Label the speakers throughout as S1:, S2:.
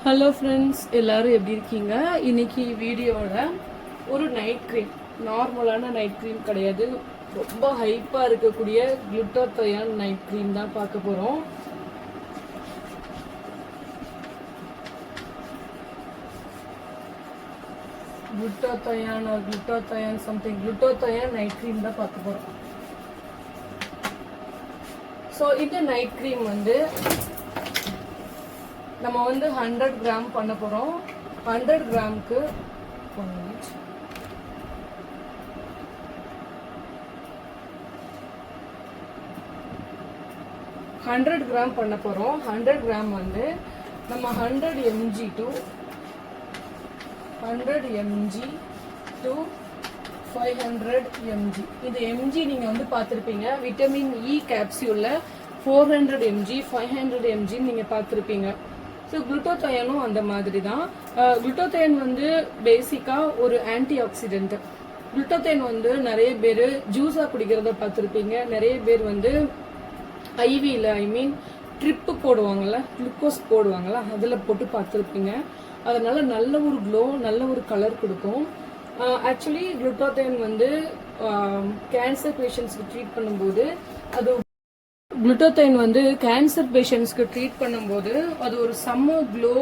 S1: Hello friends, எல்லாரும் எப்படி இருக்கீங்க? இன்னைக்கு வீடியோவில் ஒரு நைட் க்ரீம், நார்மலான நைட் க்ரீம் கிடையாது, ரொம்ப ஹைப்பாக இருக்கக்கூடிய குளுட்டாத்தயான் நைட் க்ரீம் தான் பார்க்க போகிறோம். குளுட்டாத்தயான் சம்திங் குளுட்டாத்தயான் நைட் க்ரீம் தான் பார்க்க போகிறோம். ஸோ இந்த நைட் க்ரீம் நம்ம 100 கிராம் பண்ண போகிறோம். 100 கிராமுக்கு 100 கிராம் பண்ண போகிறோம். 100 கிராம் நம்ம 100 mg to 500 mg. இது mg நீங்கள் பார்த்துருப்பீங்க. விட்டமின் இ கேப்சியூலில் 400 mg 500 mg நீங்கள் பார்த்துருப்பீங்க. ஸோ குளுட்டாத்தயானும் அந்த மாதிரி தான். குளுட்டாத்தயான் பேசிக்காக ஒரு ஆன்டி ஆக்சிடென்ட். குளுட்டாத்தயான் நிறைய பேர் ஜூஸாக குடிக்கிறத பார்த்துருப்பீங்க. நிறைய பேர் ஐவியில் ட்ரிப்பு போடுவாங்கள்ல, குளுக்கோஸ் போடுவாங்கள்ல, அதில் போட்டு பார்த்துருப்பீங்க. அதனால நல்ல ஒரு க்ளோ, நல்ல ஒரு கலர் கொடுக்கும். ஆக்சுவலி குளுட்டாத்தயான் கேன்சர் பேஷண்ட்ஸ்க்கு ட்ரீட் பண்ணும்போது அது குளுட்டாத்தயான் கேன்சர் பேஷண்ட்ஸ்க்கு ட்ரீட் பண்ணும்போது அது ஒரு செம்ம க்ளோ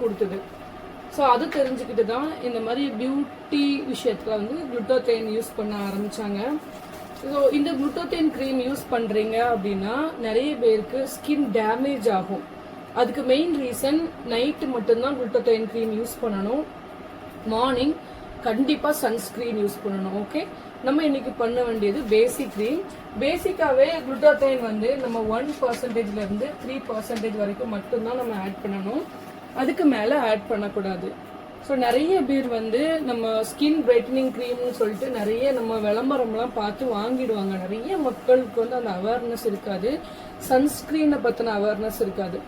S1: கொடுத்தது. ஸோ அது தெரிஞ்சுக்கிட்டு தான் இந்த மாதிரி பியூட்டி விஷயத்தில் குளுட்டாத்தயான் யூஸ் பண்ண ஆரம்பித்தாங்க. ஸோ இந்த குளுட்டாத்தயான் க்ரீம் யூஸ் பண்ணுறீங்க அப்படின்னா நிறைய பேருக்கு ஸ்கின் டேமேஜ் ஆகும். அதுக்கு மெயின் ரீசன் நைட்டு மட்டும்தான் குளுட்டாத்தயான் க்ரீம் யூஸ் பண்ணணும். மார்னிங் கண்டிப்பாக சன்ஸ்க்ரீன் யூஸ் பண்ணணும். ஓகே, நம்ம இன்னைக்கு பண்ண வேண்டியது பேசிக் க்ரீம். பேசிக்காவே குளுட்டாத்தயான் நம்ம 1%லேருந்து 3% வரைக்கும் மட்டும்தான் நம்ம ஆட் பண்ணணும். அதுக்கு மேலே ஆட் பண்ணக்கூடாது. ஸோ நிறைய பேர் நம்ம ஸ்கின் பிரைட்டனிங் க்ரீம்னு சொல்லிட்டு நிறைய நம்ம விளம்பரம்லாம் பார்த்து வாங்கிடுவாங்க. நிறைய மக்களுக்கு அந்த அவேர்னஸ் இருக்காது, சன்ஸ்க்ரீனை பற்றின அவேர்னஸ் இருக்காது.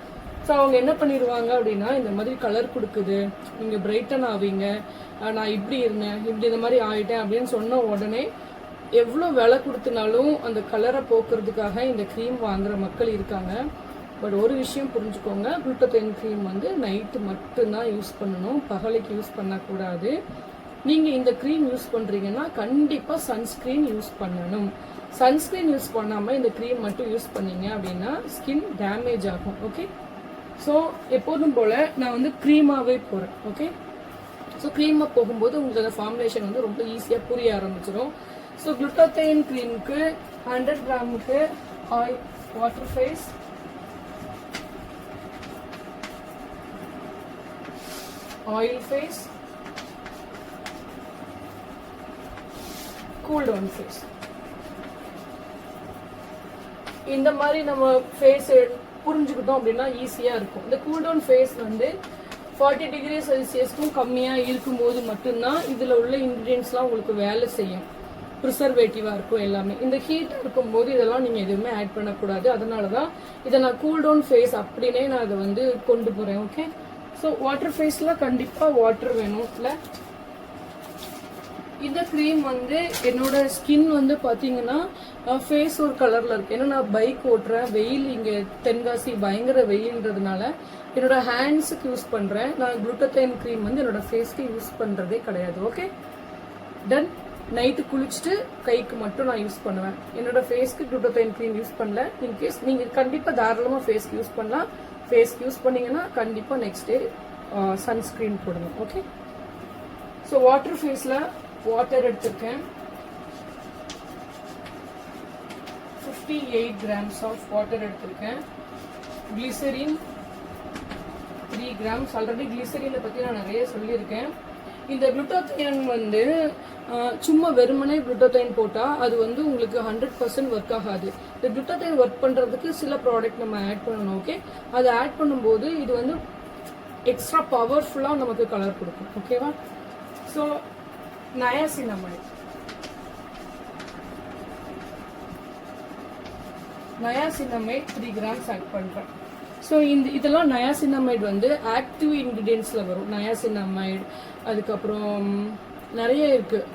S1: ஸோ அவங்க என்ன பண்ணிடுவாங்க அப்படின்னா, இந்த மாதிரி கலர் கொடுக்குது, நீங்கள் பிரைட்டன் ஆவீங்க, நான் இப்படி இருந்தேன், இப்படி இந்த மாதிரி ஆகிட்டேன் அப்படின்னு சொன்ன உடனே எவ்வளோ விலை கொடுத்தனாலும் அந்த கலரை போக்குறதுக்காக இந்த க்ரீம் வாங்குற மக்கள் இருக்காங்க. பட் ஒரு விஷயம் புரிஞ்சுக்கோங்க, குளுட்டாத்தயான் க்ரீம் நைட்டு மட்டும்தான் யூஸ் பண்ணணும், பகலைக்கு யூஸ் பண்ணக்கூடாது. நீங்கள் இந்த க்ரீம் யூஸ் பண்ணுறீங்கன்னா கண்டிப்பாக சன்ஸ்க்ரீன் யூஸ் பண்ணணும். சன்ஸ்க்ரீன் யூஸ் பண்ணாமல் இந்த க்ரீம் மட்டும் யூஸ் பண்ணீங்க அப்படின்னா ஸ்கின் டேமேஜ் ஆகும். ஓகே, ஸோ எப்போதும் போல் நான் க்ரீமாகவே போகிறேன். ஓகே, ஸோ க்ரீமாக போகும்போது உங்களுக்கு அந்த ஃபார்முலேஷன் ரொம்ப ஈஸியாக புரிய ஆரம்பிச்சிடும். ஸோ குளுட்டாத்தயான் க்ரீமுக்கு 100 கிராமுக்கு water phase, oil phase, cool down phase. இந்த மாதிரி நம்ம ஃபேஸ் புரிஞ்சுக்கிட்டோம் அப்படின்னா ஈஸியாக இருக்கும். இந்த கூல் டவுன் ஃபேஸ் 40 டிகிரி செல்சியஸ்க்கும் கம்மியாக இருக்கும்போது மட்டும்தான் இதில் உள்ள இன்க்ரீடியன்ஸ்லாம் உங்களுக்கு வேலை செய்யும், ப்ரிசர்வேட்டிவாக இருக்கும் எல்லாமே. இந்த ஹீட் இருக்கும்போது இதெல்லாம் நீங்கள் எதுவுமே ஆட் பண்ணக்கூடாது. அதனால தான் இதை நான் கூல் டவுன் ஃபேஸ் அப்படின்னே நான் அதை கொண்டு போகிறேன். ஓகே, ஸோ வாட்டர் ஃபேஸில் கண்டிப்பாக வாட்டர் வேணும். இல்லை, இந்த க்ரீம் என்னோட ஸ்கின் பார்த்தீங்கன்னா ஃபேஸ் ஒரு கலரில் இருக்குது. ஏன்னா நான் பைக் ஓட்டுறேன், வெயில் இங்கே தென்காசி பயங்கர வெயில்ன்றதுனால என்னோட ஹேண்ட்ஸுக்கு யூஸ் பண்ணுறேன். நான் குளுட்டாத்தயான் க்ரீம் என்னோட ஃபேஸ்க்கு யூஸ் பண்ணுறதே கிடையாது. Okay, ton. நைட்டு குளிச்சுட்டு கைக்கு மட்டும் நான் யூஸ் பண்ணுவேன். என்னோட ஃபேஸ்க்கு குளுட்டாத்தயான் க்ரீம் யூஸ் பண்ணல. இன்கேஸ் நீங்கள் கண்டிப்பாக தாராளமாக ஃபேஸ்க்கு யூஸ் பண்ணலாம். ஃபேஸ்க்கு யூஸ் பண்ணிங்கன்னா கண்டிப்பாக நெக்ஸ்ட் டே சன்ஸ்க்ரீன் போடணும். ஓகே, ஸோ வாட்டர் ஃபேஸில் வாட்டர் எடுத்திருக்கேன். 58 கிராம்ஸ் ஆஃப் வாட்டர் எடுத்திருக்கேன். Glycerin 3 grams. ஆல்ரெடி கிளிசரினை பற்றி நான் நிறைய சொல்லியிருக்கேன். இந்த குளுட்டாத்தயான் சும்மா வெறுமனே குளுட்டாத்தயான் போட்டால் அது உங்களுக்கு 100% ஒர்க் ஆகாது. இந்த குளுட்டாத்தயான் ஒர்க் பண்ணுறதுக்கு சில ப்ராடக்ட் நம்ம ஆட் பண்ணணும். ஓகே, அதை ஆட் பண்ணும்போது இது எக்ஸ்ட்ரா பவர்ஃபுல்லாக நமக்கு கலர் கொடுக்கும். ஓகேவா? ஸோ நயாசினமைட் 3 கிராம்ஸ் ஆட் பண்ணுறேன். ஸோ இதெல்லாம் நயாசினமைட் ஆக்டிவ் இன்க்ரீடியன்ஸில் வரும். நயாசினமைட், அதுக்கப்புறம் நிறைய இருக்குது,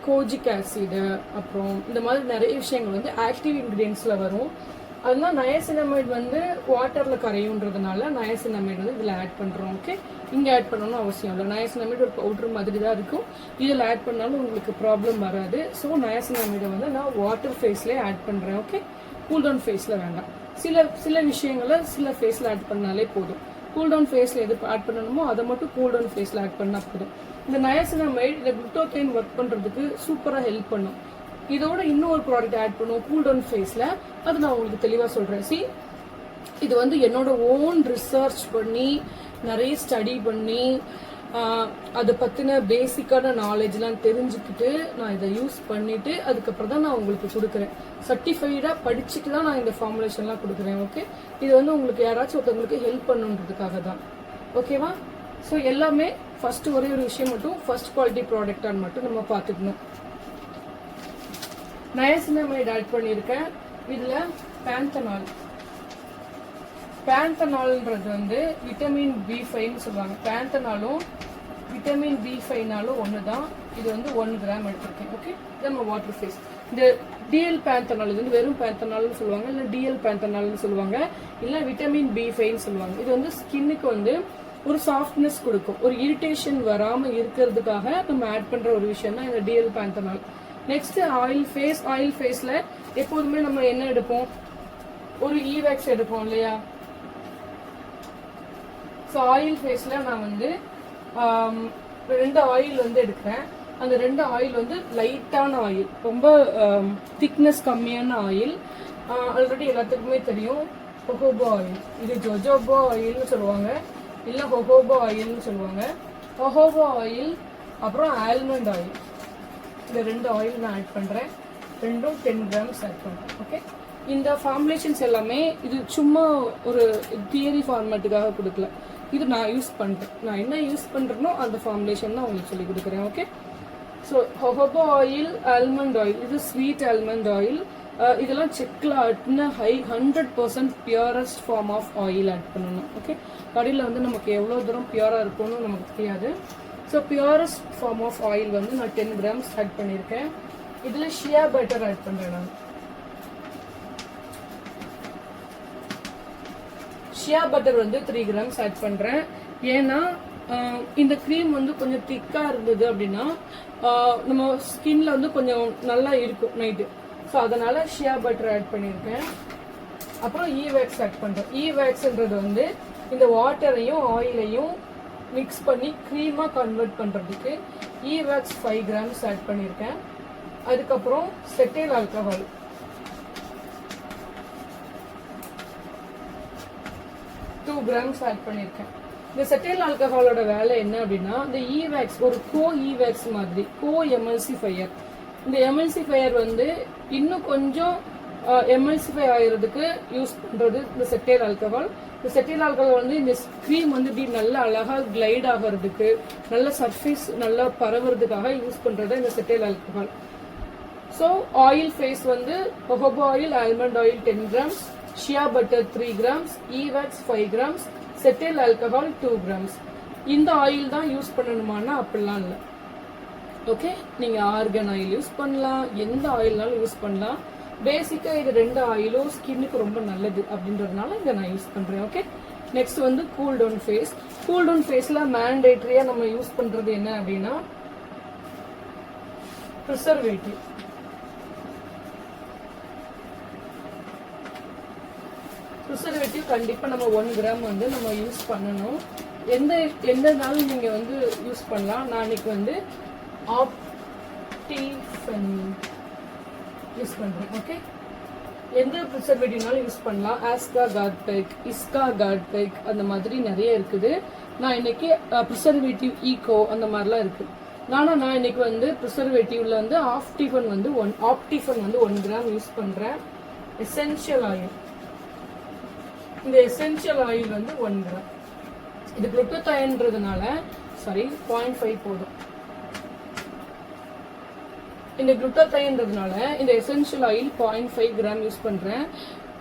S1: கோஜிக் ஆசிடு, அப்புறம் இந்த மாதிரி நிறைய விஷயங்கள் ஆக்டிவ் இன்க்ரீடியன்ஸில் வரும். அதெல்லாம் நயசினமைட் வந்து வாட்டர்ல கரையுன்றதுனால நயசினமைட் வந்து இதுல ஆட் பண்றோம். ஓகே, இங்க ஆட் பண்ணணும்னு அவசியம் இல்லை. நயசினமைட் ஒரு பவுடர் மாதிரி தான் இருக்கும், இதுல ஆட் பண்ணாலும் உங்களுக்கு ப்ராப்ளம் வராது. ஸோ நயசினமைடை வந்து நான் வாட்டர் ஃபேஸ்லேயே ஆட் பண்றேன். ஓகே, கூல் டவுன் ஃபேஸ்ல வேண்டாம். சில விஷயங்களை சில ஃபேஸ்ல ஆட் பண்ணாலே போதும். கூல் டவுன் ஃபேஸ்ல எது ஆட் பண்ணணுமோ அதை மட்டும் கூல் டவுன் ஃபேஸ்ல ஆட் பண்ணா போதும். இந்த நயசினமைட் இந்த குளுட்டோகைன் ஒர்க் பண்றதுக்கு சூப்பரா ஹெல்ப் பண்ணும். இதோட இன்னொரு ப்ராடக்ட் ஆட் பண்ணுவோம் கூல் டவுன் ஃபேஸ்ல, அது நான் உங்களுக்கு தெளிவா சொல்றேன். இது வந்து என்னோட ஓன் ரிசர்ச் பண்ணி நிறைய ஸ்டடி பண்ணி அதை பத்தின பேசிக்கான நாலேஜ்லாம் தெரிஞ்சுக்கிட்டு நான் இதை யூஸ் பண்ணிட்டு அதுக்கப்புறம் தான் நான் உங்களுக்கு கொடுக்குறேன். சர்டிஃபைடா படிச்சுட்டு தான் நான் இந்த ஃபார்முலேஷன்லாம் கொடுக்குறேன். ஓகே, இது வந்து உங்களுக்கு யாராச்சும் ஒருத்தவங்களுக்கு ஹெல்ப் பண்ணுன்றதுக்காக தான். ஓகேவா? ஸோ எல்லாமே ஃபர்ஸ்ட் ஒரே ஒரு விஷயம் மட்டும், ஃபர்ஸ்ட் குவாலிட்டி ப்ராடக்டான்னு மட்டும் நம்ம பார்த்துக்கணும். நயசினமைட் ஆட் பண்ணியிருக்கேன். இதுல பேந்தனால்ன்றது வந்து விட்டமின் B5ன்னு சொல்லுவாங்க. பேந்தனாலும் விட்டமின் B5னாலும் ஒண்ணுதான். இது வந்து 1 கிராம் எடுத்திருக்கேன். ஓகே, நம்ம வாட்டர் ஃபேஸ். இந்த டிஎல் பேந்தனால், இது வந்து வெறும் பேந்தனால்னு சொல்லுவாங்க, இல்ல டிஎல் பேந்தனால்னு சொல்லுவாங்க, இல்ல விட்டமின் B5ன்னு சொல்லுவாங்க. இது வந்து ஸ்கின்னுக்கு வந்து ஒரு சாஃப்ட்னஸ் கொடுக்கும், ஒரு இரிட்டேஷன் வராம இருக்கிறதுக்காக நம்ம ஆட் பண்ற ஒரு விஷயம் தான் இந்த டிஎல் பேந்தனால். நெக்ஸ்ட் ஆயில் ஃபேஸ்ல எப்போதுமே நம்ம என்ன எடுப்போம், ஒரு ஈவேக்ஸ் எடுப்போம் இல்லையா? ஸோ ஆயில் ஃபேஸ்ல நான் வந்து 2 ஆயில் வந்து எடுக்கிறேன். அந்த 2 ஆயில் வந்து லைட்டான ஆயில், ரொம்ப திக்னஸ் கம்மியான ஆயில். ஆல்ரெடி எல்லாத்துக்குமே தெரியும் ஹொஹோபா ஆயில். இது ஜோஜோபா ஆயில்னு சொல்லுவாங்க, இல்ல ஹொஹோபா ஆயில்னு சொல்லுவாங்க. ஹொஹோபா ஆயில் அப்புறம் ஆல்மண்ட் ஆயில், இந்த 2 ஆயில் நான் ஆட் பண்றேன். ரெண்டும் 10 கிராம்ஸ் ஆட் பண்றேன். ஓகே, இந்த ஃபார்முலேஷன்ஸ் எல்லாமே இது சும்மா ஒரு தியரி ஃபார்மேட்டுக்காக கொடுக்கல, இது நான் யூஸ் பண்றேன். நான் என்ன யூஸ் பண்றேனோ அந்த ஃபார்முலேஷன் தான் உங்களுக்கு சொல்லி கொடுக்குறேன். Okay, so jojoba oil, almond oil, இது ஸ்வீட் ஆல்மண்ட் ஆயில். இதெல்லாம் செக்ல ஆட்ன 100% purest form of oil add பண்ணணும். ஓகே, கடையில் வந்து நமக்கு எவ்வளோ தூரம் பியூரா இருக்கும்னு நமக்கு தெரியாது. So purest form of oil வந்து நான் 10 கிராம்ஸ் ஆட் பண்ணியிருக்கேன். இதில் ஷியா பட்டர் ஆட் பண்ணுறேன். நான் ஷியா பட்டர் வந்து 3 கிராம்ஸ் ஆட் பண்ணுறேன். ஏன்னா இந்த க்ரீம் வந்து கொஞ்சம் திக்காக இருந்தது அப்படின்னா நம்ம ஸ்கின்ல வந்து கொஞ்சம் நல்லா இருக்கும் நைட்டு. ஸோ அதனால ஷியா பட்டர் ஆட் பண்ணியிருக்கேன். அப்புறம் ஈவேக்ஸ் ஆட் பண்ணுறேன். ஈவேக்ஸ்ன்றது வந்து இந்த வாட்டரையும் ஆயிலையும் மிக்ஸ் பண்ணி க்ரீமாக கன்வெர்ட் பண்ணுறதுக்கு ஈவேக்ஸ் 5 கிராம்ஸ் ஆட் பண்ணியிருக்கேன். அதுக்கப்புறம் செட்டைல் ஆல்கஹால் 2 கிராம்ஸ் ஆட் பண்ணியிருக்கேன். இந்த செட்டைல் ஆல்கஹாலோட வேலை என்ன அப்படின்னா, இந்த ஈவேக்ஸ் ஒரு ஈவேக்ஸ் மாதிரி எமல்சிஃபையர். இந்த எமல்சிஃபையர் வந்து இன்னும் கொஞ்சம் எமல்சிஃபை ஆகிறதுக்கு யூஸ் பண்றது இந்த செட்டைல் ஆல்கஹால். இந்த செட்டைல் ஆல்கஹால் வந்து இந்த க்ரீம் வந்து இப்படி நல்லா அழகா கிளைட் ஆகிறதுக்கு, நல்ல சர்ஃபேஸ் நல்லா பரவுறதுக்காக யூஸ் பண்றது இந்த cetyl alcohol. So oil phase வந்து jojoba oil, almond oil 10 grams, shea butter 3 grams, e wax 5 grams, cetyl alcohol 2 grams. இந்த ஆயில் தான் யூஸ் பண்ணணுமானா அப்படிலாம் இல்லை. ஓகே, நீங்க ஆர்கன் ஆயில் யூஸ் பண்ணலாம், எந்த ஆயில்னாலும் யூஸ் பண்ணலாம். பேசிக்கா இது 2 ஆயிலும் ஸ்கின்னுக்கு ரொம்ப நல்லது அப்படின்றதுனால இதை நான் யூஸ் பண்றேன். ஓகே, நெக்ஸ்ட் வந்து cool down phase. Cool down ஃபேஸ்ல மேண்டேட்டரியா நம்ம யூஸ் பண்றது என்ன அப்படின்னா ப்ரிசர்வேட்டிவ். ப்ரிசர்வேட்டிவ் கண்டிப்பா நம்ம 1 கிராம் வந்து நம்ம யூஸ் பண்ணணும். எந்த நாளும் நீங்க வந்து யூஸ் பண்ணலாம். நான் இன்னைக்கு வந்து ஆப்டிஃபன் யூஸ் பண்றேன். ஓகே, எந்த ப்ரிசர்வேட்டிவ்னாலும் யூஸ் பண்ணலாம். ஆஸ்கா கார்ட்பெக், இஸ்கா கார்ட்பெக் அந்த மாதிரி நிறைய இருக்குது. நான் இன்னைக்கு ப்ரிசர்வேட்டிவ் ஈகோ அந்த மாதிரிலாம் இருக்கு. நான் இன்னைக்கு வந்து ப்ரிசர்வேட்டிவ்ல வந்து ஆப்டிஃபன் வந்து 1 கிராம் யூஸ் பண்றேன். எசென்ஷியல் ஆயில், இந்த எசென்ஷியல் ஆயில் வந்து 1 கிராம். இது குளுட்டோதைன்றதுனால 0.5 போதும். இந்த குளுட்டோதைன்றதுனால இந்த எசென்ஷியல் ஆயில் 0.5 கிராம் யூஸ் பண்றேன்.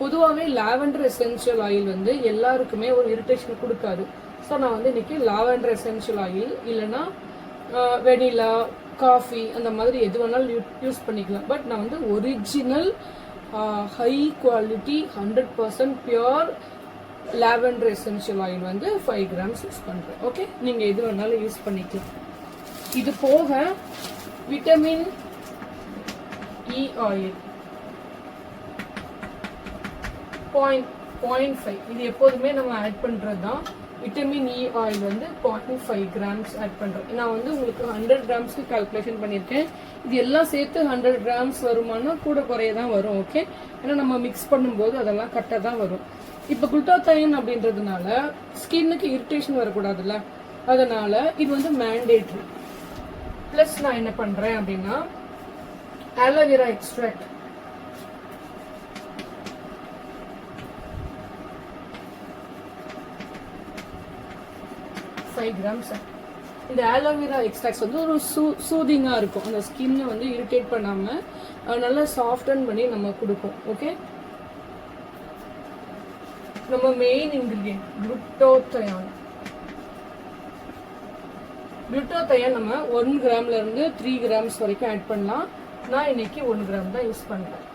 S1: பொதுவாகவே லாவெண்டர் எசென்ஷியல் ஆயில் வந்து எல்லாருக்குமே ஒரு இரிட்டேஷன் கொடுக்காது. ஸோ நான் வந்து இன்னைக்கு லாவெண்டர் எசென்ஷியல் ஆயில் இல்லைன்னா வெனிலா, காஃபி அந்த மாதிரி எது வேணாலும் யூஸ் பண்ணிக்கலாம். பட் நான் வந்து original high quality 100% pure lavender essential oil வந்து 5 grams யூஸ் பண்ணுறேன். ஓகே, நீங்கள் எது வேணாலும் யூஸ் பண்ணிக்கலாம். இது போக விட்டமின் இ ஆயில் 0.5, இது எப்போதுமே நம்ம ஆட் பண்ணுறது தான். விட்டமின் இ ஆயில் வந்து 0.5 grams ஆட் பண்ணுறேன். நான் வந்து உங்களுக்கு 100 grams கால்குலேஷன் பண்ணியிருக்கேன். இது எல்லாம் சேர்த்து 100 grams வருமானா கூட குறைய தான் வரும். ஓகே, ஏன்னா நம்ம மிக்ஸ் பண்ணும்போது அதெல்லாம் கரெக்டாக தான் வரும். இப்போ குளுட்டாதைன் அப்படின்றதுனால ஸ்கின்னுக்கு இரிட்டேஷன் வரக்கூடாதுல்ல, அதனால இது வந்து மேண்டேட்ரி. ப்ளஸ் நான் என்ன பண்ணுறேன் அப்படின்னா ஆலோவேரா எக்ஸ்ட்ராக்ட் grams. இந்த ஆலோவேரா எக்ஸ்ட்ராக்ட்ஸ் வந்து ஒரு சூதிங்காக இருக்கும், அந்த ஸ்கின்னை வந்து இரிட்டேட் பண்ணாமல் நல்லா சாஃப்டன் பண்ணி நம்ம கொடுப்போம். ஓகே, நம்ம மெயின் இன்கிரிடியன்ட் குளுட்டோதையான். குளுட்டோதையான் நம்ம 1 gramல இருந்து 3 grams வரைக்கும் ஆட் பண்ணலாம். நான் இன்னைக்கு 1 gram தான் யூஸ் பண்ணுறேன்.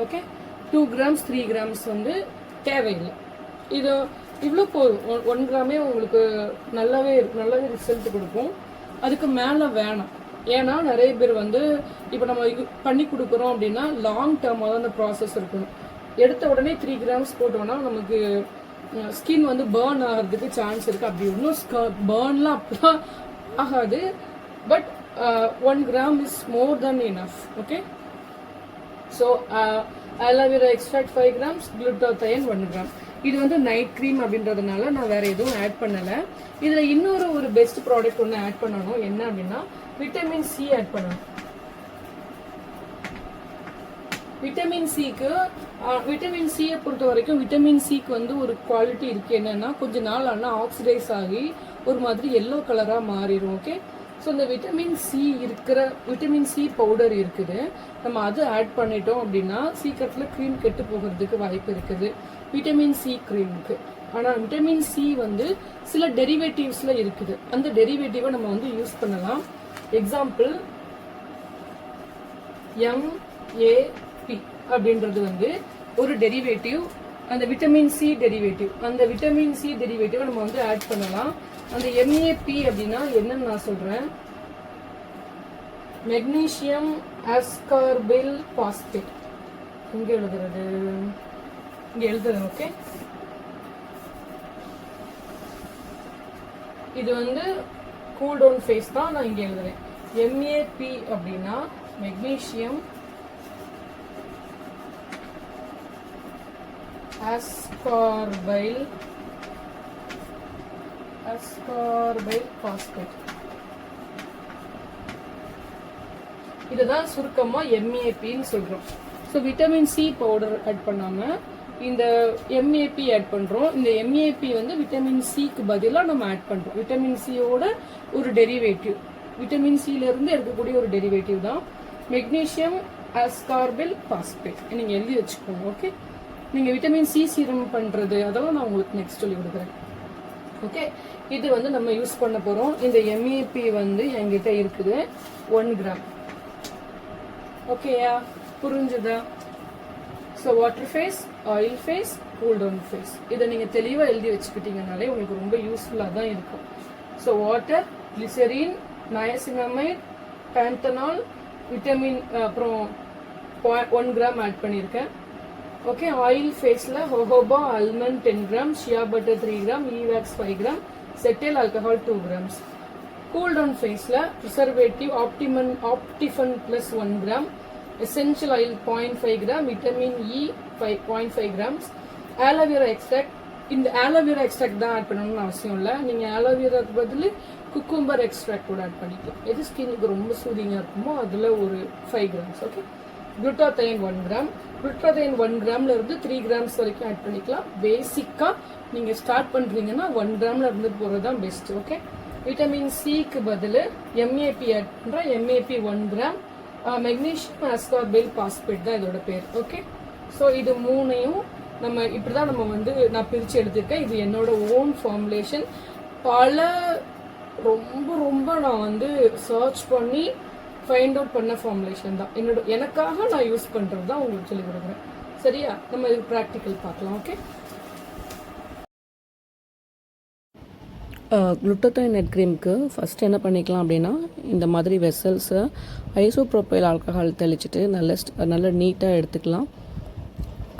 S1: ஓகே, 2 grams 3 grams வந்து தேவையில்லை. இது இவ்வளோ போதும். 1 gramமே உங்களுக்கு நல்லாவே ரிசல்ட் கொடுக்கும். அதுக்கு மேலே வேணாம். ஏன்னா நிறைய பேர் வந்து இப்போ நம்ம பண்ணி கொடுக்குறோம் அப்படின்னா லாங் டேர்மாக தான் அந்த ப்ராசஸ் இருக்கணும். எடுத்த உடனே 3 grams போட்டோம்னா நமக்கு ஸ்கின் வந்து பேர்ன் ஆகிறதுக்கு சான்ஸ் இருக்குது. அப்படி இன்னும் பேர்ன்லாம் அப்படிலாம் ஆகாது. But 1 gram is more then enough. Okay, so aloe vera extract 5 grams, குளுட்டோதையான் 1 gram. இது வந்து நைட் க்ரீம் அப்படின்றதுனால நான் வேற எதுவும் ஆட் பண்ணலை. இதில் இன்னொரு ஒரு பெஸ்ட் ப்ராடக்ட் ஒன்று ஆட் பண்ணணும். என்ன அப்படின்னா விட்டமின் சி ஆட் பண்ணணும். விட்டமின் சியை பொறுத்த வரைக்கும் விட்டமின் சிக்கு வந்து ஒரு குவாலிட்டி இருக்கு. என்னன்னா கொஞ்ச நாள் ஆனால் ஆக்சிடைஸ் ஆகி ஒரு மாதிரி எல்லோ கலராக மாறிடும். ஓகே, ஸோ இந்த விட்டமின் சி பவுடர் இருக்குது, நம்ம அது ஆட் பண்ணிட்டோம் அப்படின்னா சீக்கிரத்தில் க்ரீம் கெட்டு போகிறதுக்கு வாய்ப்பு இருக்குது விட்டமின் சி க்ரீமுக்கு. ஆனால் விட்டமின் சி வந்து சில டெரிவேட்டிவ்ஸில் இருக்குது, அந்த டெரிவேட்டிவை நம்ம வந்து யூஸ் பண்ணலாம். எக்ஸாம்பிள் MAP அப்படின்றது வந்து ஒரு டெரிவேட்டிவ், அந்த விட்டமின் சி டெரிவேட்டிவ். அந்த விட்டமின் சி டெரிவேட்டிவை நம்ம வந்து ஆட் பண்ணலாம். அந்த MAP அப்படின்னா என்னன்னு நான் சொல்றேன். Magnesium ascorbyl phosphate. இங்க எழுதுறது, இங்க எழுதுறேன். ஓகே, இது வந்து கூல் டவுன் ஃபேஸ் தான் நான் இங்க எழுதுறேன். MAP அப்படின்னா மெக்னீசியம் அஸ்கார்பைல் பாஸ்பேட். இதுதான் சுருக்கமா MAPன்னு சொல்றோம். So vitamin C powder add பண்ணாம இந்த MAP ஆட் பண்றோம். இந்த MAP வந்து விட்டமின் சிக்கு பதிலாக நம்ம ஆட் பண்றோம். விட்டமின் சியோட ஒரு டெரிவேட்டிவ், விட்டமின் சில இருந்து எடுக்கக்கூடிய ஒரு டெரிவேட்டிவ் தான் மெக்னீசியம் அஸ்கார்பில் பாஸ்பேட். நீங்க எழுதி வச்சுக்கோங்க. ஓகே, நீங்க விட்டமின் சி சீரம் பண்றது அதெல்லாம் நான் உங்களுக்கு நெக்ஸ்ட் சொல்லி கொடுக்குறேன். ஓகே, இது வந்து நம்ம யூஸ் பண்ண போறோம். இந்த MAP வந்து என்கிட்ட இருக்குது 1 gram. ஓகேயா, புரிஞ்சுதா? So water phase, oil phase, cool down phase, இதை நீங்கள் தெளிவாக எழுதி வச்சுக்கிட்டீங்கனாலே உங்களுக்கு ரொம்ப யூஸ்ஃபுல்லாக தான் இருக்கும். So water, glycerin, niacinamide, panthenol, vitamin, அப்புறம் 1 gram ஆட் பண்ணியிருக்கேன். ஓகே, ஆயில் ஃபேஸில் jojoba almond 10 grams, shea butter 3 gram, e wax 5 gram, cetyl alcohol 2 grams. Cool down ஃபேஸில் preservative Optiphen plus 1 gram, essential oil 0.5 gram, vitamin E 0.5 grams, aloe vera extract. இந்த aloe vera extract தான் add பண்ணணும்னு அவசியம் இல்லை. நீங்கள் ஆலோவேராக்கு பதில் குக்கும்பர் எக்ஸ்ட்ராக்ட் கூட ஆட் பண்ணிக்கலாம். எது ஸ்கின்னுக்கு ரொம்ப சூதிங்காக இருக்குமோ அதில் ஒரு 5 grams. Okay, glutathione 1 gram. Glutathione 1 gramல இருந்து 3 grams வரைக்கும் ஆட் பண்ணிக்கலாம். பேசிக்காக நீங்கள் ஸ்டார்ட் பண்ணுறீங்கன்னா 1 gramல இருந்து போகிறது தான் பெஸ்ட். ஓகே, விட்டமின் சிக்கு பதில் MAP ஆட் பண்ணுறோம். MAP 1 gram. Magnesium ascorbyl phosphate தான் இதோட பேர். ஓகே, ஸோ இது மூணையும் நம்ம இப்படிதான் நம்ம வந்து நான் பிரித்து எடுத்திருக்கேன். இது என்னோட ஓன் ஃபார்முலேஷன். ரொம்ப நான் வந்து சர்ச் பண்ணி ஃபைண்ட் அவுட் பண்ண ஃபார்முலேஷன் தான். எனக்காக நான் யூஸ் பண்ணுறது தான் உங்களுக்கு சொல்லி கொடுக்குறேன். சரியா? நம்ம இது ப்ராக்டிக்கல் பார்க்கலாம். ஓகே, குளுட்டோத்தைன் நெட் க்ரீமுக்கு ஃபஸ்ட்டு என்ன பண்ணிக்கலாம் அப்படின்னா, இந்த மாதிரி வெசல்ஸை ஐசோப்ரோப்பைல் ஆல்கஹால் தெளிச்சிட்டு நல்ல நீட்டாக எடுத்துக்கலாம்.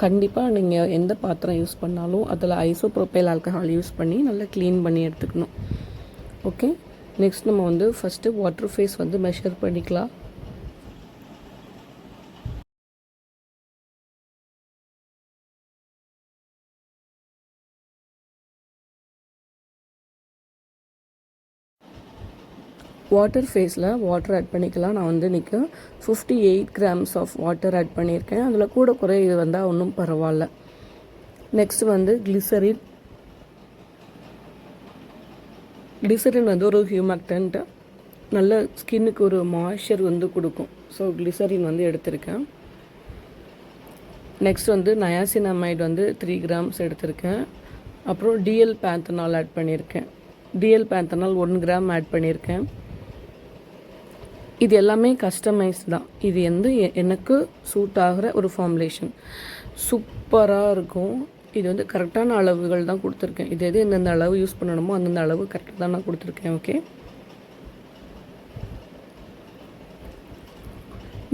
S1: கண்டிப்பாக நீங்கள் எந்த பாத்திரம் யூஸ் பண்ணாலும் அதில் ஐசோப்ரோப்பைல் ஆல்கஹால் யூஸ் பண்ணி நல்லா க்ளீன் பண்ணி எடுத்துக்கணும். ஓகே, நெக்ஸ்ட் நம்ம வந்து ஃபஸ்ட்டு வாட்டர் ஃபேஸ் வந்து மெஷர் பண்ணிக்கலாம். வாட்டர் ஃபேஸில் வாட்டர் ஆட் பண்ணிக்கலாம். நான் வந்து இன்றைக்கி 58 கிராம்ஸ் ஆஃப் வாட்டர் ஆட் பண்ணியிருக்கேன். அதில் கூட குறை இது வந்தால் ஒன்றும் பரவாயில்ல. நெக்ஸ்ட் வந்து கிளிசரின் வந்து ஒரு ஹியூமக்டன்ட், நல்ல ஸ்கின்னுக்கு ஒரு மாய்ஸ்சர் வந்து கொடுக்கும். ஸோ கிளிசரின் வந்து எடுத்திருக்கேன். நெக்ஸ்ட் வந்து நயாசினமைடு வந்து 3 கிராம்ஸ் எடுத்திருக்கேன். அப்புறம் டிஎல் பேந்தனால் ஆட் பண்ணியிருக்கேன். டிஎல் பேந்தனால் 1 கிராம் ஆட் பண்ணியிருக்கேன். இது எல்லாமே கஸ்டமைஸ் தான். இது வந்து எனக்கு சூட் ஆகிற ஒரு ஃபார்முலேஷன், சூப்பராக இருக்கும். இது வந்து கரெக்டான அளவுகள் தான் கொடுத்துருக்கேன். இது எது எந்தெந்த அளவு யூஸ் பண்ணணுமோ அந்தந்த அளவு கரெக்டாக தான் நான் கொடுத்துருக்கேன். ஓகே,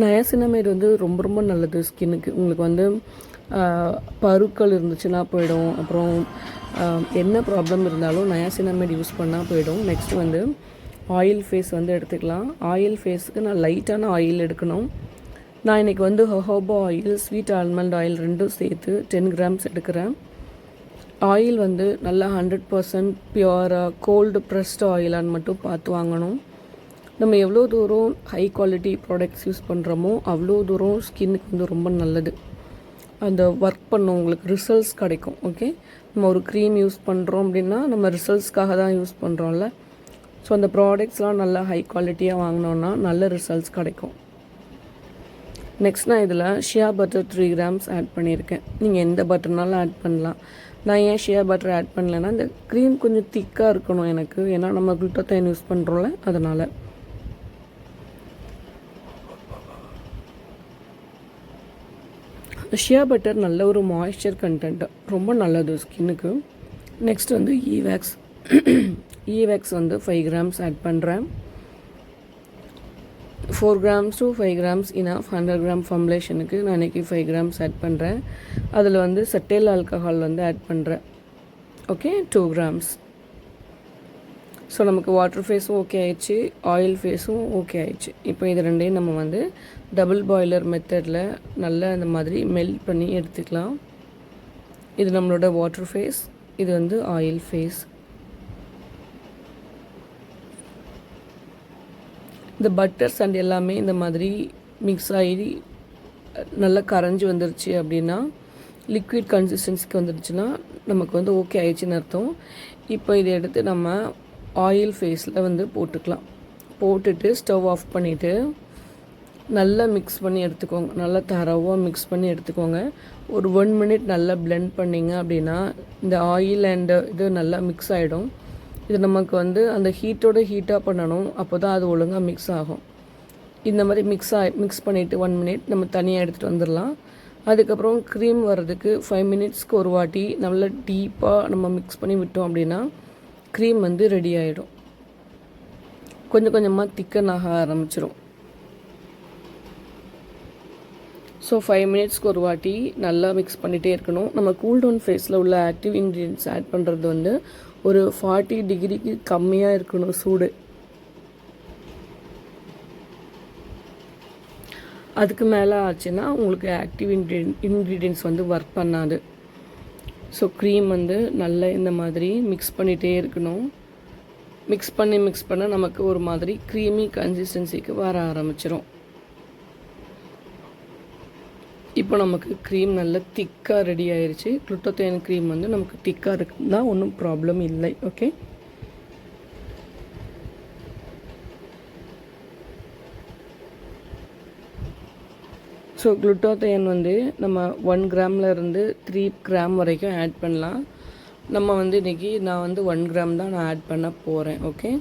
S1: நயாசினமைடு வந்து ரொம்ப ரொம்ப நல்லது ஸ்கின்னுக்கு. உங்களுக்கு வந்து பருக்கள் இருந்துச்சுன்னா போயிடும். அப்புறம் என்ன ப்ராப்ளம் இருந்தாலும் நயாசினமைடு யூஸ் பண்ணால் போயிடும். நெக்ஸ்ட் வந்து ஆயில் ஃபேஸ் வந்து எடுத்துக்கலாம். ஆயில் ஃபேஸுக்கு நான் லைட்டான ஆயில் எடுக்கணும். நான் இன்றைக்கி வந்து ஹோஹோபா ஆயில், ஸ்வீட் ஆல்மண்ட் ஆயில் ரெண்டும் சேர்த்து 10 கிராம்ஸ் எடுக்கிறேன். ஆயில் வந்து நல்லா 100% பியூராக கோல்டு ப்ரெஸ்டு ஆயிலான்னு மட்டும் பார்த்து வாங்கணும். நம்ம எவ்வளோ தூரம் ஹை குவாலிட்டி ப்ராடக்ட்ஸ் யூஸ் பண்ணுறோமோ அவ்வளோ தூரம் ஸ்கின்னுக்கு வந்து ரொம்ப நல்லது. அந்த ஒர்க் பண்ண உங்களுக்கு ரிசல்ட்ஸ் கிடைக்கும். ஓகே, நம்ம ஒரு க்ரீம் யூஸ் பண்ணுறோம் அப்படின்னா நம்ம ரிசல்ட்ஸ்க்காக தான் யூஸ் பண்ணுறோம்ல. ஸோ அந்த ப்ராடக்ட்ஸ்லாம் நல்லா ஹை குவாலிட்டியாக வாங்கினோன்னா நல்ல ரிசல்ட்ஸ் கிடைக்கும். நெக்ஸ்ட் நான் இதில் ஷியா பட்டர் 3 கிராம்ஸ் ஆட் பண்ணியிருக்கேன். நீங்கள் எந்த பட்டர்னாலும் ஆட் பண்ணலாம். நான் ஏன் ஷியா பட்டர் ஆட் பண்ணலைன்னா, இந்த க்ரீம் கொஞ்சம் திக்காக இருக்கணும் எனக்கு. ஏன்னா நம்ம குளுட்டோத்தைன் யூஸ் பண்ணுறோம்ல, அதனால். ஷியா பட்டர் நல்ல ஒரு மாய்ஸ்சர் கண்டென்ட், ரொம்ப நல்லது ஸ்கின்னுக்கு. நெக்ஸ்ட் வந்து ஈவேக்ஸ் வந்து 5 கிராம்ஸ் ஆட் பண்ணுறேன். 4 grams to 5 grams enough. 100 gram ஃபார்முலேஷனுக்கு நான் இன்றைக்கி 5 கிராம்ஸ் ஆட் பண்ணுறேன். அதில் வந்து செட்டைல் ஆல்கஹால் வந்து ஆட் பண்ணுறேன். Okay, 2 grams. ஸோ நமக்கு வாட்டர் ஃபேஸும் ஓகே ஆயிடுச்சு, ஆயில் ஃபேஸும் ஓகே ஆயிடுச்சு. இப்போ இது ரெண்டையும் நம்ம வந்து டபுள் பாய்லர் மெத்தடில் நல்லா இந்த மாதிரி மெல்ட் பண்ணி எடுத்துக்கலாம். இது நம்மளோட வாட்டர் ஃபேஸ், இது வந்து ஆயில் ஃபேஸ். இந்த பட்டர்ஸ் அண்ட் எல்லாமே இந்த மாதிரி மிக்ஸ் ஆகி நல்லா கரைஞ்சி வந்துருச்சு அப்படின்னா, லிக்விட் கன்சிஸ்டன்சிக்கு வந்துருச்சுன்னா நமக்கு வந்து ஓகே ஆயிடுச்சுன்னு அர்த்தம். இப்போ இதை எடுத்து நம்ம ஆயில் ஃபேஸில் வந்து போட்டுக்கலாம். போட்டுட்டு ஸ்டவ் ஆஃப் பண்ணிவிட்டு நல்லா மிக்ஸ் பண்ணி எடுத்துக்கோங்க. நல்லா தரவாக மிக்ஸ் பண்ணி எடுத்துக்கோங்க. ஒரு 1 minute நல்லா பிளெண்ட் பண்ணிங்க அப்படின்னா இந்த ஆயில் அண்டு இது நல்லா மிக்ஸ் ஆகிடும். இது நமக்கு வந்து அந்த ஹீட்டாக பண்ணணும். அப்போ தான் அது ஒழுங்காக மிக்ஸ் ஆகும். இந்த மாதிரி மிக்ஸ் பண்ணிவிட்டு 1 minute நம்ம தனியாக எடுத்துகிட்டு வந்துடலாம். அதுக்கப்புறம் க்ரீம் வர்றதுக்கு 5 minutesக்கு ஒரு வாட்டி நல்லா டீப்பாக நம்ம மிக்ஸ் பண்ணி விட்டோம் அப்படின்னா க்ரீம் வந்து ரெடி ஆகிடும். கொஞ்சம் கொஞ்சமாக திக்கன் ஆக ஆரம்பிச்சிடும். ஸோ 5 minutesக்கு ஒரு வாட்டி நல்லா மிக்ஸ் பண்ணிகிட்டே இருக்கணும். நம்ம கூல்டவுன் ஃபேஸில் உள்ள ஆக்டிவ் இன்க்ரீடியன்ட்ஸ் ஆட் பண்ணுறது வந்து ஒரு 40 டிகிரிக்கு கம்மியாக இருக்கணும் சூடு. அதுக்கு மேலே ஆச்சுன்னா உங்களுக்கு ஆக்டிவ் இன்க்ரீடியன்ட்ஸ் வந்து ஒர்க் பண்ணாது. ஸோ க்ரீம் வந்து நல்லா இந்த மாதிரி மிக்ஸ் பண்ணிகிட்டே இருக்கணும். மிக்ஸ் பண்ண நமக்கு ஒரு மாதிரி க்ரீமி கன்சிஸ்டன்சிக்கு வர ஆரம்பிச்சிடும். இப்போ நமக்கு க்ரீம் நல்லா திக்காக ரெடி ஆயிடுச்சு. குளுட்டோத்தைன் க்ரீம் வந்து நமக்கு திக்காக இருக்குன்னா ஒன்றும் ப்ராப்ளம் இல்லை. ஓகே, ஸோ குளுட்டோத்தைன் வந்து நம்ம 1 கிராம்லேருந்து 3 கிராம் வரைக்கும் ஆட் பண்ணலாம். நம்ம வந்து இன்றைக்கி நான் வந்து 1 கிராம் தான் நான் ஆட் பண்ண போகிறேன். ஓகே,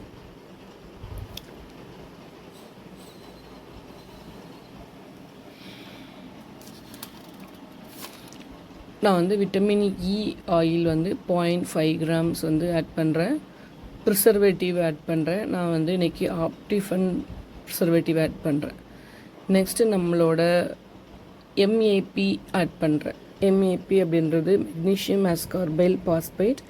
S1: நான் வந்து விட்டமின் இ ஆயில் வந்து 0.5 கிராம்ஸ் வந்து ஆட் பண்ணுறேன். ப்ரிசர்வேட்டிவ் ஆட் பண்ணுறேன். நான் வந்து இன்றைக்கி ஆப்டிஃபன் ப்ரிசர்வேட்டிவ் ஆட் பண்ணுறேன். நெக்ஸ்ட்டு நம்மளோட எம்ஏபி ஆட் பண்ணுறேன். எம்ஏபி அப்படின்றது மெக்னீஷியம் ஆஸ்கார்பைல் பாஸ்பேட்.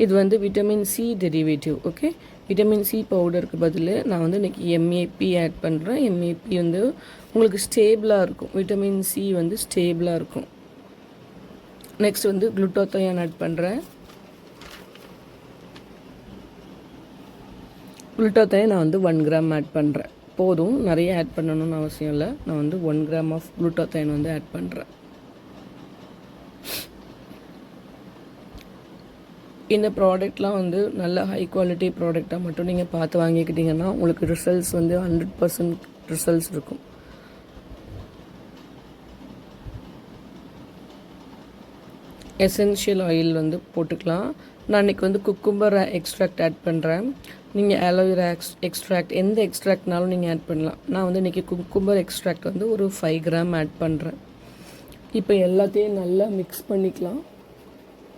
S1: இது வந்து vitamin C derivative. Okay, vitamin C பவுடருக்கு பதில் நான் வந்து இன்றைக்கி எம்ஏபி ஆட் பண்ணுறேன். எம்ஏபி வந்து உங்களுக்கு ஸ்டேபிளாக இருக்கும். விட்டமின் சி வந்து ஸ்டேபிளாக இருக்கும். நெக்ஸ்ட் வந்து குளுட்டோத்தயான் ஆட் பண்ணுறேன். குளுட்டோத்தயான் நான் வந்து 1 கிராம் ஆட் பண்ணுறேன். போதும், நிறைய ஆட் பண்ணணும்னு அவசியம் இல்லை. நான் வந்து 1 கிராம் ஆஃப் குளுட்டோத்தயான் வந்து ஆட் பண்ணுறேன். இந்த ப்ராடக்ட்லாம் வந்து நல்ல ஹை குவாலிட்டி ப்ராடக்டாக மட்டும் நீங்கள் பார்த்து வாங்கிக்கிட்டிங்கன்னா உங்களுக்கு ரிசல்ட்ஸ் வந்து 100% ரிசல்ட்ஸ் இருக்கும். எசென்ஷியல் ஆயில் வந்து போட்டுக்கலாம். நான் இன்றைக்கி வந்து குக்கும்பர் எக்ஸ்ட்ராக்ட் ஆட் பண்ணுறேன். நீங்கள் ஆலோவேரா எக்ஸ்ட்ராக்ட் எந்த எக்ஸ்ட்ராக்ட்னாலும் நீங்கள் ஆட் பண்ணலாம். நான் வந்து இன்றைக்கி குக்கும்பர் எக்ஸ்ட்ராக்ட் வந்து ஒரு 5 கிராம் ஆட் பண்ணுறேன். இப்போ எல்லாத்தையும் நல்லா மிக்ஸ் பண்ணிக்கலாம்.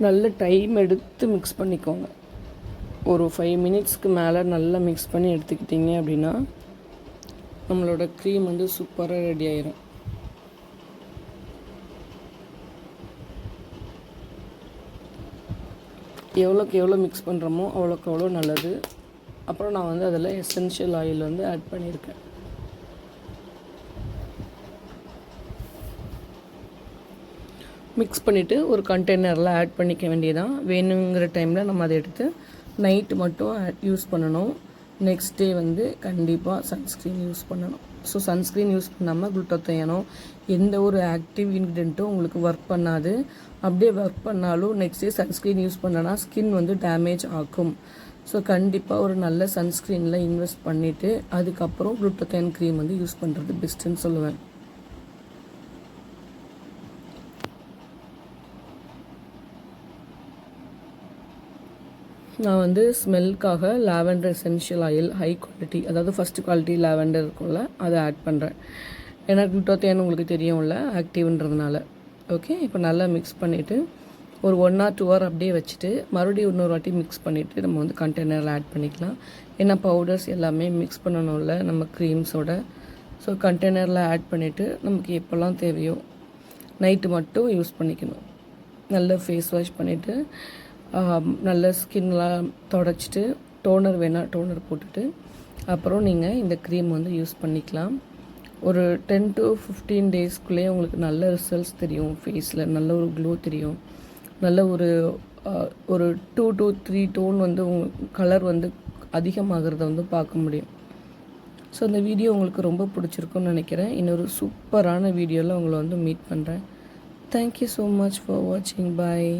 S1: நல்ல டைம் எடுத்து மிக்ஸ் பண்ணிக்கோங்க. ஒரு 5 மினிட்ஸ்க்கு மேலே நல்லா மிக்ஸ் பண்ணி எடுத்துக்கிட்டிங்க அப்படின்னா நம்மளோட க்ரீம் வந்து சூப்பராக ரெடி ஆயிரும். எவ்வளோக்கு எவ்வளோ மிக்ஸ் பண்ணுறோமோ அவ்வளோக்கு அவ்வளோ நல்லது. அப்புறம் நான் வந்து அதில் எசென்ஷியல் ஆயில் வந்து ஆட் பண்ணியிருக்கேன். மிக்ஸ் பண்ணிவிட்டு ஒரு கண்டெய்னரில் ஆட் பண்ணிக்க வேண்டியதான். வேணுங்கிற டைமில் நம்ம அதை எடுத்து நைட்டு மட்டும் யூஸ் பண்ணணும். நெக்ஸ்ட் டே வந்து கண்டிப்பாக சன்ஸ்க்ரீன் யூஸ் பண்ணணும். ஸோ சன்ஸ்க்ரீன் யூஸ் பண்ணாமல் குளுட்டோத்தயானோ எந்த ஒரு ஆக்டிவ் இன்க்ரீடியண்ட்டும் உங்களுக்கு ஒர்க் பண்ணாது. அப்படியே ஒர்க் பண்ணாலும் நெக்ஸ்ட் டே சன்ஸ்க்ரீன் யூஸ் பண்ணனா ஸ்கின் வந்து டேமேஜ் ஆகும். ஸோ கண்டிப்பாக ஒரு நல்ல சன்ஸ்க்ரீனில் இன்வெஸ்ட் பண்ணிவிட்டு அதுக்கப்புறம் குளுட்டோத்தயான் க்ரீம் வந்து யூஸ் பண்ணுறது பெஸ்ட்டுன்னு சொல்லுவேன். நான் வந்து ஸ்மெல்க்காக lavender essential oil high quality, அதாவது ஃபஸ்ட்டு குவாலிட்டி லாவெண்டர் இருக்கும்ல, அதை ஆட் பண்ணுறேன். ஏன்னா குளுட்டோத்தயான் உங்களுக்கு தெரியும்ல ஆக்டிவ்ன்றதுனால. ஓகே, இப்போ நல்லா மிக்ஸ் பண்ணிவிட்டு ஒரு 1 or 2 hour அப்படியே வச்சுட்டு மறுபடியும் இன்னொரு வாட்டி மிக்ஸ் பண்ணிவிட்டு நம்ம வந்து கண்டெய்னரில் ஆட் பண்ணிக்கலாம். ஏன்னா பவுடர்ஸ் எல்லாமே மிக்ஸ் பண்ணணும்ல நம்ம க்ரீம்ஸோட. ஸோ கண்டெய்னரில் ஆட் பண்ணிவிட்டு நமக்கு எப்போல்லாம் தேவையோ நைட்டு மட்டும் யூஸ் பண்ணிக்கணும். நல்ல ஃபேஸ் வாஷ் பண்ணிவிட்டு நல்ல ஸ்கின்லாம் தொடச்சிட்டு டோனர் வேணால் டோனர் போட்டுட்டு அப்புறம் நீங்கள் இந்த க்ரீம் வந்து யூஸ் பண்ணிக்கலாம். ஒரு 10 to 15 டேஸ்க்குள்ளேயே உங்களுக்கு நல்ல ரிசல்ட்ஸ் தெரியும். ஃபேஸில் நல்ல ஒரு க்ளோ தெரியும். நல்ல ஒரு 2 to 3 டோன் வந்து கலர் வந்து அதிகமாகிறத வந்து பார்க்க முடியும். ஸோ இந்த வீடியோ உங்களுக்கு ரொம்ப பிடிச்சிருக்குன்னு நினைக்கிறேன். இன்னொரு சூப்பரான வீடியோவில் உங்களை வந்து மீட் பண்ணுறேன். தேங்க்யூ ஸோ மச் ஃபார் வாட்சிங். பாய்.